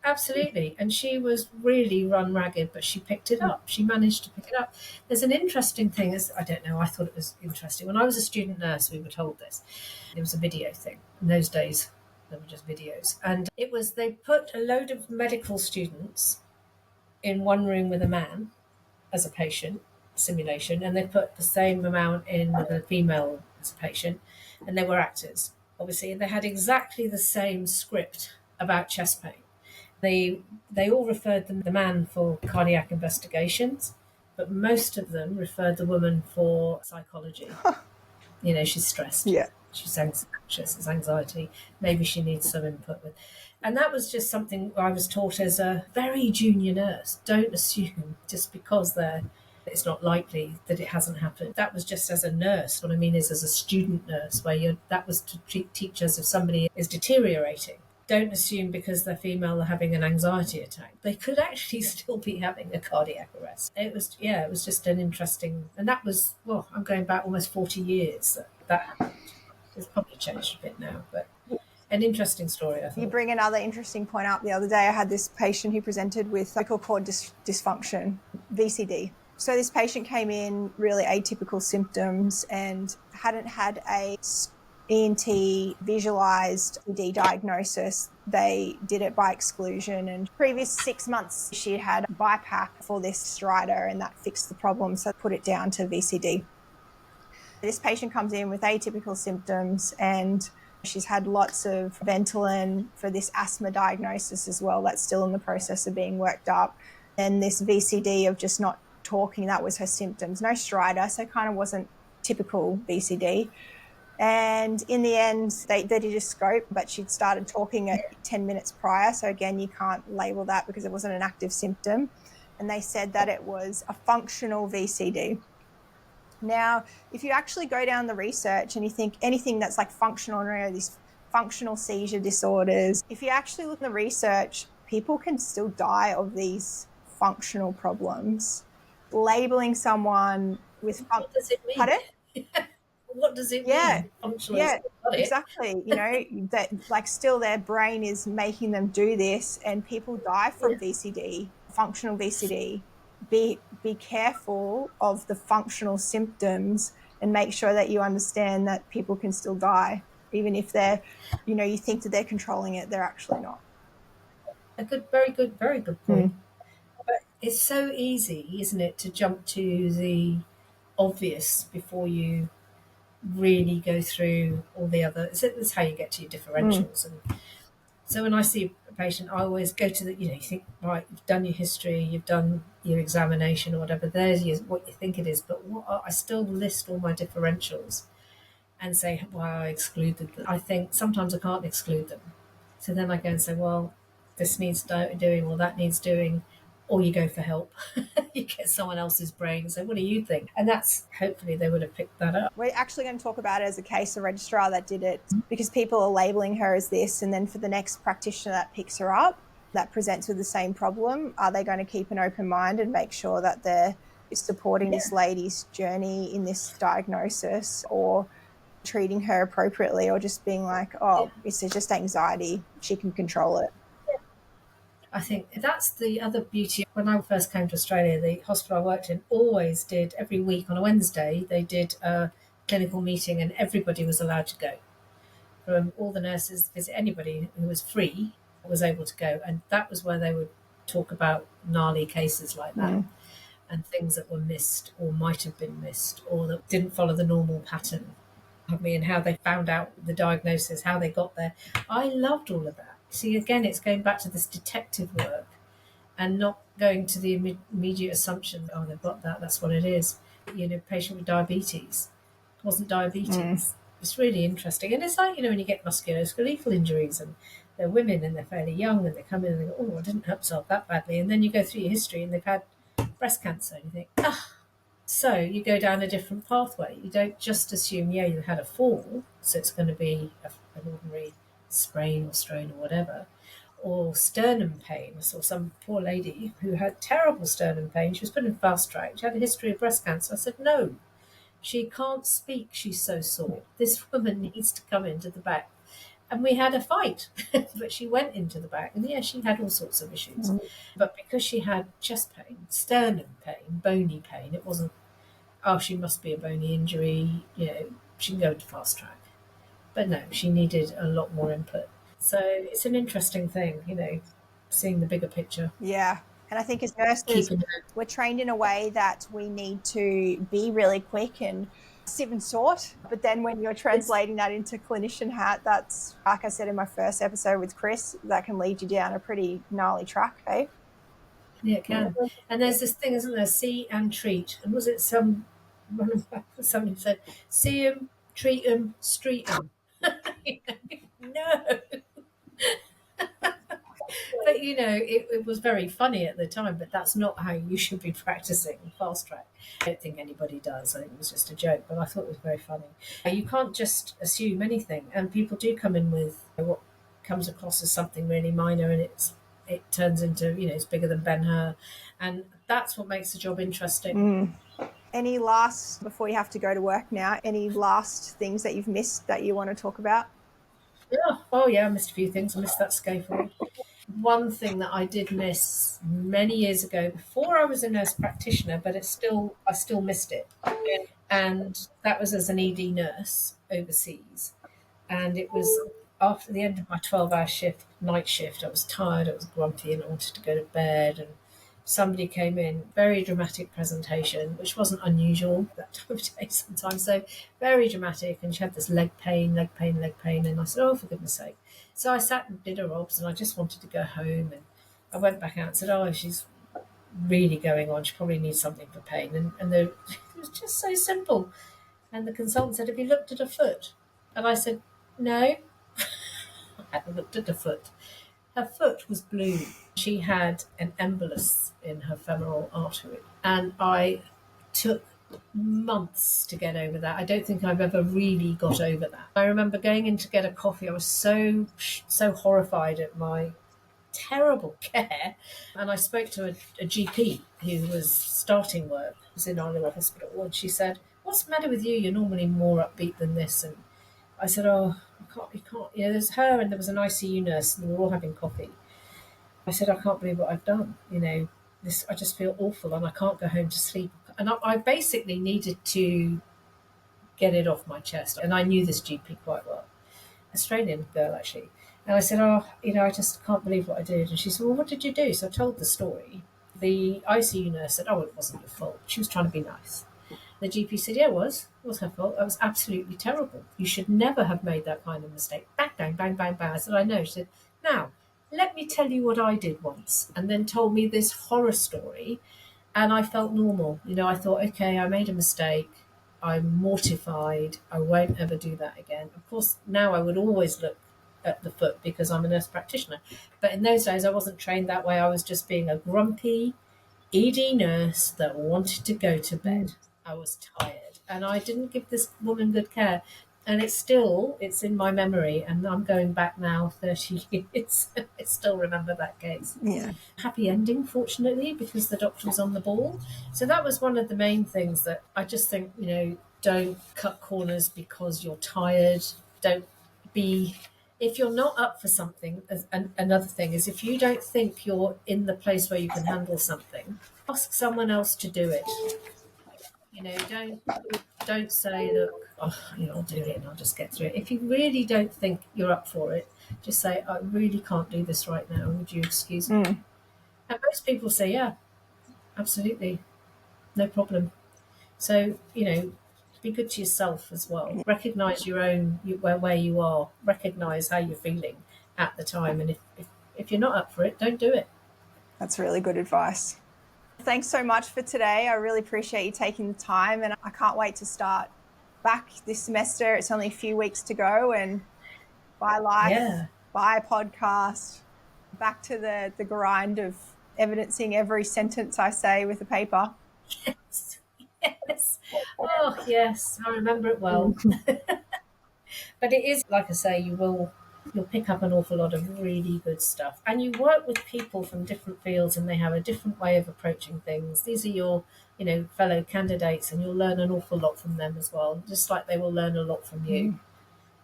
absolutely. And she was really run ragged, but she picked it up. She managed to pick it up. There's an interesting thing, I don't know, I thought it was interesting. When I was a student nurse, we were told this. It was a video thing. In those days, they were just videos. And it was, they put a load of medical students in one room with a man as a patient, simulation, and they put the same amount in with a female as a patient, and they were actors, obviously, and they had exactly the same script about chest pain. They all referred the man for cardiac investigations, but most of them referred the woman for psychology. She's stressed. Yeah. She's anxious, it's anxiety. Maybe she needs some input with. And that was just something I was taught as a very junior nurse. Don't assume just because it's not likely that it hasn't happened. That was just as a nurse. What I mean is as a student nurse, where that was to teach us if somebody is deteriorating. Don't assume because they're female they're having an anxiety attack. They could actually still be having a cardiac arrest. It was just an interesting, and that was, well, I'm going back almost 40 years that happened. It's probably changed a bit now, but an interesting story, I thought. You bring another interesting point up. The other day I had this patient who presented with vocal cord dysfunction, VCD. So this patient came in really atypical symptoms and hadn't had a ENT visualized ED diagnosis. They did it by exclusion, and previous 6 months she had a BiPAP for this stridor, and that fixed the problem, so put it down to VCD. This patient comes in with atypical symptoms, and she's had lots of Ventolin for this asthma diagnosis as well. That's still in the process of being worked up. And this VCD of just not talking, that was her symptoms. No stridor, so kind of wasn't typical VCD. And in the end, they did a scope, but she'd started talking at 10 minutes prior. So again, you can't label that because it wasn't an active symptom. And they said that it was a functional VCD. Now, if you actually go down the research and you think anything that's like functional, these functional seizure disorders, if you actually look at the research, people can still die of these functional problems. Labeling someone with what does it mean? Pardon? What does it mean? Functional. Yeah, exactly. That like still their brain is making them do this, and people die from VCD, functional VCD. Be careful of the functional symptoms and make sure that you understand that people can still die, even if they're, you think that they're controlling it, they're actually not. Very good point. But it's so easy, isn't it, to jump to the obvious before you really go through all the other. It's how you get to your differentials. And so when I see a patient, I always go to the, you think, right, you've done your history, you've done your examination or whatever, there's what you think it is, but I still list all my differentials and say why I excluded them. I think sometimes I can't exclude them. So then I go and say, well, this needs doing, or that needs doing, or you go for help. You get someone else's brain and say, what do you think? And that's, hopefully they would have picked that up. We're actually going to talk about it as a case, a registrar that did it, because people are labeling her as this, and then for the next practitioner that picks her up, that presents with the same problem, are they going to keep an open mind and make sure that they're supporting this lady's journey in this diagnosis, or treating her appropriately, or just being like, oh, it's just anxiety, she can control it? I think that's the other beauty. When I first came to Australia, the hospital I worked in always did, every week on a Wednesday, they did a clinical meeting and everybody was allowed to go. From all the nurses, visit anybody who was free was able to go. And that was where they would talk about gnarly cases like that and things that were missed or might have been missed or that didn't follow the normal pattern. And how they found out the diagnosis, how they got there. I loved all of that. See, again, it's going back to this detective work and not going to the immediate assumption, oh, they've got that, that's what it is. Patient with diabetes. It wasn't diabetes. It's really interesting. And it's like, when you get musculoskeletal injuries and they're women and they're fairly young and they come in and they go, oh, I didn't hurt myself that badly. And then you go through your history and they've had breast cancer and you think, so you go down a different pathway. You don't just assume, you had a fall, so it's going to be an ordinary sprain or strain or whatever, or sternum pain. I saw some poor lady who had terrible sternum pain. She was put in fast track. She had a history of breast cancer. I said, no. She can't speak. She's so sore. This woman needs to come into the back. And we had a fight, but she went into the back. And yeah, she had all sorts of issues. But because she had chest pain, sternum pain, bony pain, it wasn't, oh, she must be a bony injury, she can go into fast track. But no, she needed a lot more input. So it's an interesting thing, seeing the bigger picture. Yeah. And I think as nurses, we're trained in a way that we need to be really quick and sieve and sort. But then when you're translating that into clinician hat, that's, like I said in my first episode with Chris, that can lead you down a pretty gnarly track, eh? Yeah, it can. And there's this thing, isn't there? See and treat. And was it somebody said, see them, treat them, street them. No. But it was very funny at the time, but that's not how you should be practicing fast track. I don't think anybody does. I think it was just a joke, but I thought it was very funny. You can't just assume anything, and people do come in with what comes across as something really minor, and it turns into it's bigger than Ben-Hur, and that's what makes the job interesting. Any last, before you have to go to work now, any last things that you've missed that you want to talk about? Yeah. Oh yeah, I missed a few things. I missed that scaffold. One thing that I did miss many years ago, before I was a nurse practitioner, but I still missed it. And that was as an ED nurse overseas. And it was after the end of my 12-hour shift, night shift. I was tired, I was grumpy, and I wanted to go to bed. And somebody came in, very dramatic presentation, which wasn't unusual that time of day sometimes. So very dramatic. And she had this leg pain. And I said, oh, for goodness sake. So I sat and did her obs, and I just wanted to go home. And I went back out and said, oh, she's really going on. She probably needs something for pain. And it was just so simple. And the consultant said, have you looked at her foot? And I said, no, I hadn't looked at her foot. Her foot was blue. She had an embolus in her femoral artery. And I took months to get over that. I don't think I've ever really got over that. I remember going in to get a coffee. I was so horrified at my terrible care. And I spoke to a GP who was starting work, was in our little hospital, and she said, what's the matter with you? You're normally more upbeat than this. And I said, oh, you can't. There's her and there was an ICU nurse, and we were all having coffee. I said, I can't believe what I've done. I just feel awful, and I can't go home to sleep. And I basically needed to get it off my chest. And I knew this GP quite well, Australian girl actually. And I said, oh, I just can't believe what I did. And she said, well, what did you do? So I told the story. The ICU nurse said, oh, it wasn't your fault. She was trying to be nice. The GP said, yeah, it was her fault. That was absolutely terrible. You should never have made that kind of mistake. Bang, bang, bang, bang, bang. I said, I know. She said, now, let me tell you what I did once. And then told me this horror story. And I felt normal. I thought, okay, I made a mistake. I'm mortified. I won't ever do that again. Of course, now I would always look at the foot because I'm a nurse practitioner. But in those days, I wasn't trained that way. I was just being a grumpy ED nurse that wanted to go to bed. I was tired and I didn't give this woman good care. And it's in my memory, and I'm going back now 30 years. I still remember that case. Yeah. Happy ending, fortunately, because the doctor was on the ball. So that was one of the main things that I just think, don't cut corners because you're tired. Don't be, if you're not up for something, another thing is if you don't think you're in the place where you can handle something, ask someone else to do it. Don't say, look, I'll do it and I'll just get through it. If you really don't think you're up for it, just say, I really can't do this right now. Would you excuse me? And most people say, yeah, absolutely, no problem. So, be good to yourself as well. Recognise your own, where you are. Recognise how you're feeling at the time. And if you're not up for it, don't do it. That's really good advice. Thanks so much for today. I really appreciate you taking the time, and I can't wait to start back this semester. It's only a few weeks to go, and buy life, buy a podcast, back to the grind of evidencing every sentence I say with a paper. Yes. Oh, yes. I remember it well. But it is, like I say, you will you'll pick up an awful lot of really good stuff. And you work with people from different fields and they have a different way of approaching things. These are your, fellow candidates, and you'll learn an awful lot from them as well, just like they will learn a lot from you,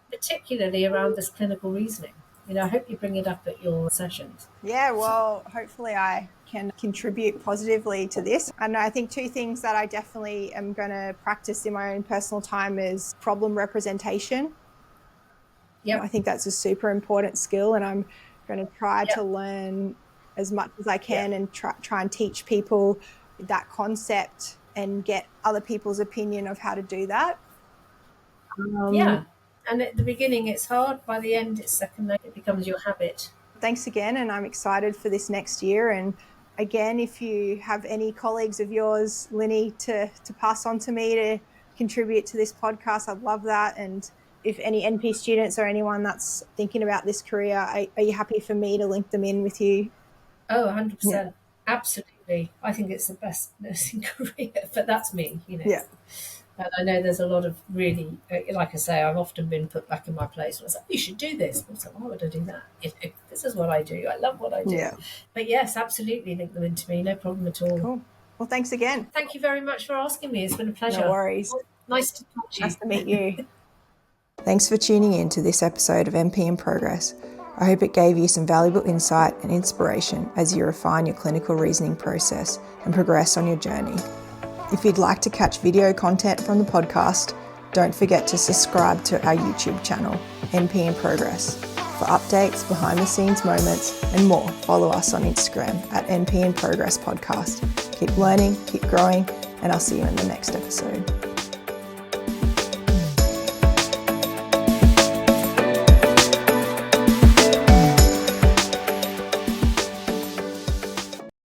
particularly around this clinical reasoning. I hope you bring it up at your sessions. Yeah, well, hopefully I can contribute positively to this. And I think two things that I definitely am going to practice in my own personal time is problem representation. Yeah, I think that's a super important skill, and I'm going to try to learn as much as I can and try and teach people that concept and get other people's opinion of how to do that. And at the beginning it's hard. By the end it's second nature. It becomes your habit. Thanks again, and I'm excited for this next year. And again, if you have any colleagues of yours, Lynne, to pass on to me to contribute to this podcast, I'd love that. And if any NP students or anyone that's thinking about this career, are you happy for me to link them in with you? Oh, 100%. Yeah. Absolutely. I think it's the best nursing career, but that's me, Yeah. And I know there's a lot of really, like I say, I've often been put back in my place. I was like, you should do this. I was like, why would I do that? If this is what I do. I love what I do. Yeah. But yes, absolutely link them into me. No problem at all. Cool. Well, thanks again. Thank you very much for asking me. It's been a pleasure. No worries. Nice to talk to you. Nice to meet you. Thanks for tuning in to this episode of MP in Progress. I hope it gave you some valuable insight and inspiration as you refine your clinical reasoning process and progress on your journey. If you'd like to catch video content from the podcast, don't forget to subscribe to our YouTube channel, MP in Progress. For updates, behind the scenes moments, and more, follow us on Instagram at MP in Progress Podcast. Keep learning, keep growing, and I'll see you in the next episode.